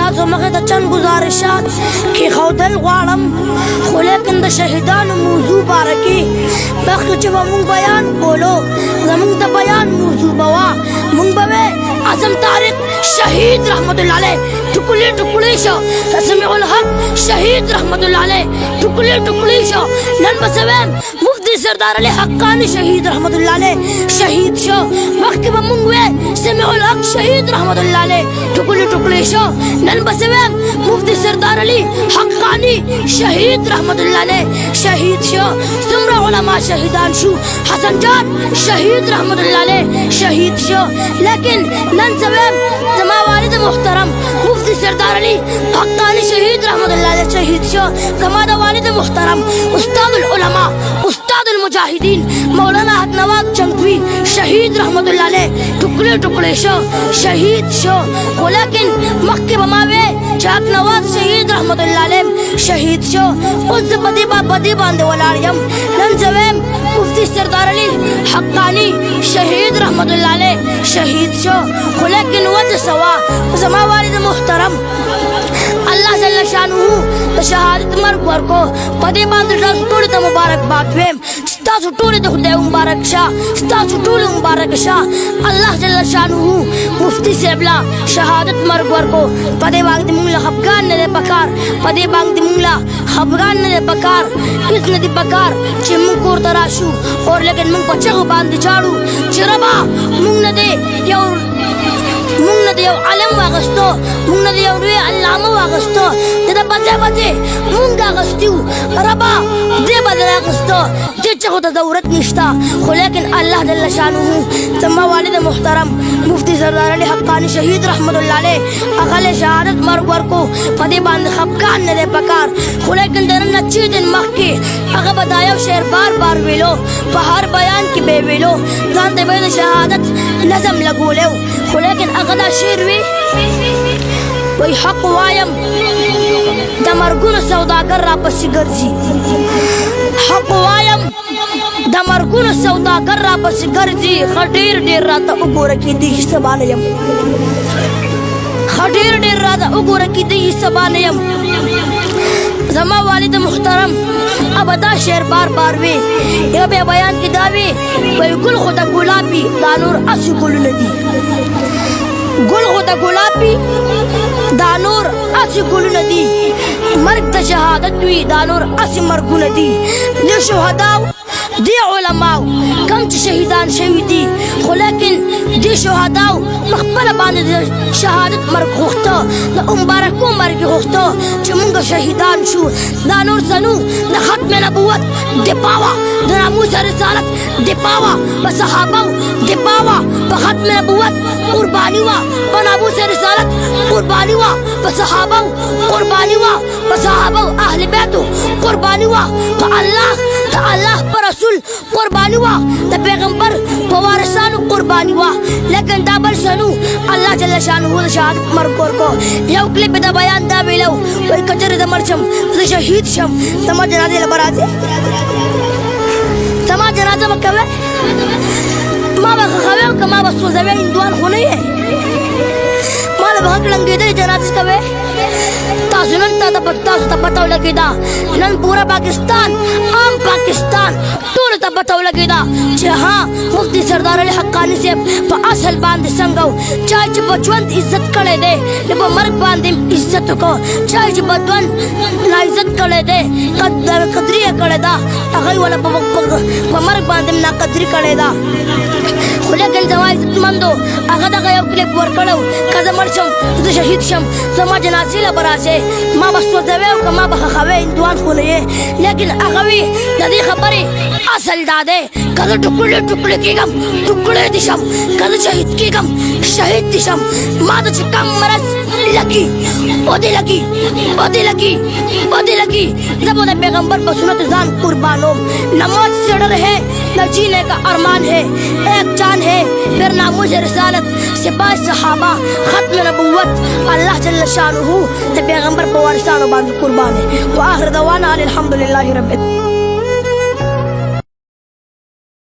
ستاسو مخې ته چند گزارشات کېښودل غواړم، خو لیکن د شهیدانو موضوع باره کې مخکې چې به مونږ بیان کولو، زمونږ د بیان موضوع به وه، مونږ به وې اعظم طارق شهید رحمت الله علیه ټوکړې ټوکړې شو، سمیع الحق شهید رحمت الله علیه ټوکړې ټوکړې شو. نن به څه ویم مفتی سردار علی حقانی شهید رحمت الله علیه شهید شو، مخکې به مونږ وې سمیع الحق شهید رحمت الله علیه ټوکړې ټوکړې شو. نن به څه ویم مفتی سردار علی حقانی شهید رحمت الله علیه شهید شو. څومره علما شهیدان شو، حسن جان شهید رحمت الله علیه شهید شو. لیکن نن څه ویم زما والد محترم مفتی سردار علی حقانی شهید رحمت الله علیه شهید شو. زما د والد محترم استاد العلماء استاد المجاهدین مولانا حق نواب چنگوی شهید رحمت الله علیه ټوکړې ټوکړې شو، شهید شو. خو لیکن مخکې به ما وې چې حق نواز شهید رحمت الله علیه شهید شو. اوس زه په دې باندې ولاړ یم. نن زه ویم مفتی سردار علی حقانی شهید رحمت الله علیه شهید شو. خو لیکن وجه سوا زما والد محترم الله جل شانه د شهادت مرګ ورکو، په دې باندې تاسو ټولو ته مبارکباد وایم. ستاسو ټولو ته خدای مبارک شه، ستاسو ټولو مبارک شه. الله جل شانه مفتی صاحب لا شهادت مرګ ورکو، په دې باندې موږ له خفګان نه دی پکار، په دې باندې موږ له خفګان نه دی پکار، هېڅ نه دی پکار چې موږ کور ته راشو اور لیکن موږ په چغو باندې چاړو چې ربا موږ نه دی یو عالم واغستو، موږ نه د یو لوی علامه واغستو، د ده بځې موږ اغستي وو. ربا دې به در اغستو، دې چغو ته ضرورت نشته. خو لیکن الله جل شانه زما والد محترم مفتی سردار علی حقانی شهید رحمت الله علیه هغه له شهادت مرګ ورکو، په دې باندې خفګان نه دی پکار. خو لیکن د نن نه چې دن مخکې هغه به دا یو شعر بار بار ویلو، په هر بیان کې به ویلو، ځان ته به د شهادت نظم لګولی. خو لیکن هغه دا شعر وی وی حق وایم د مرګونو سوداګر را پسې ګرځي، حق وایم د مرګونو سوداګر را پسې ګرځي. ښه ډېر راته وګوره کېدی شي سبا نه یم، ښه ډېر راته وګوره کېدی شي سبا نه یم. زما والد محترم اب دا شعر بار بار وی، یو بیا بیان کې دا وی وی ګل خو د ګلابي دا نور اسې ګلونه دي، ګل خو د ګلابي دا نور اسې ګلونه دي، مرګ د شهادت وي دا نور اسې مرګونه دي. د شهداو دی علماو کم چې شهیدان شوي دي، خو لیکن دی شهداو پخپله باندې د شهادت مرګ غوښته، د مبارکو مرګ یې غوښته چې مونږ شهیدان شو. دا نور څه نو د ختم نبوت دفاع وه، د ناموس رسالت دفاع وه، په صحابو دفاع وه، په ختم نبوت قرباني وه، په ناموس رسالت قرباني وه، په صحابو قرباني وه، په صحابو اهل بیتو قرباني وه، په الله په رسول قرباني وه، د پیغمبر په وارثانو قرباني وه. لیکن دا بل څه نو الله جل شانه د شهادت مرګ ورکو. یو کلیپ د بیان دا ویلو وایي که چېرې زه مړ شم زه شهید شم زما جنازې له به راځې، زما جنازه به کوې، ما به ښخوې او که ما به سوځوې، هندوان خو نه یې، ما له به ښه کړنګېدلې جنازې کوې. تاسو نن تاسو ته پته ولګېده، نن پورا پاکستان عام پاکستان ټولو ته پته ولګېده چې ها مفتی سردار علی حقانی صاحب په اصل باندې څنګه و. چا چې په ژوند عزت کړی دی نو په مرګ باندې عزت وکړو، چا چې په ژوند ناعزت کړی دی قدري یې کړې ده، هغوی والا په مرګ باندې ناقدري کړې ده. خو لیکن زما عزتمندو هغه دغه یو کلیپ ورکړی و که زه مړ شم زه شهید شم زما جنازې له به راشئ، ما به سوځوې او که ما به ښخوې، هندوان خو نه یې. لیکن هغه وي د دې خبرې اصل دا دی که زه ټوکړې کېږم ټوکړې دې شم، که زه شهید کېږم شهید دې شم. ما ته چې کم مرض لګي بدې لګي زه به د پیغمبر په سنت ځان قربانوم. نماز سے ڈر ہے نہ جینے کا ارمان ہے، ایک جان ہے پھر ناموس رسالت سپاہ صحابہ ختم نبوت اللہ جل شانہ تے پیغمبر په وارثانو باندې قربان ہے. واخر دعوانا الحمدللہ رب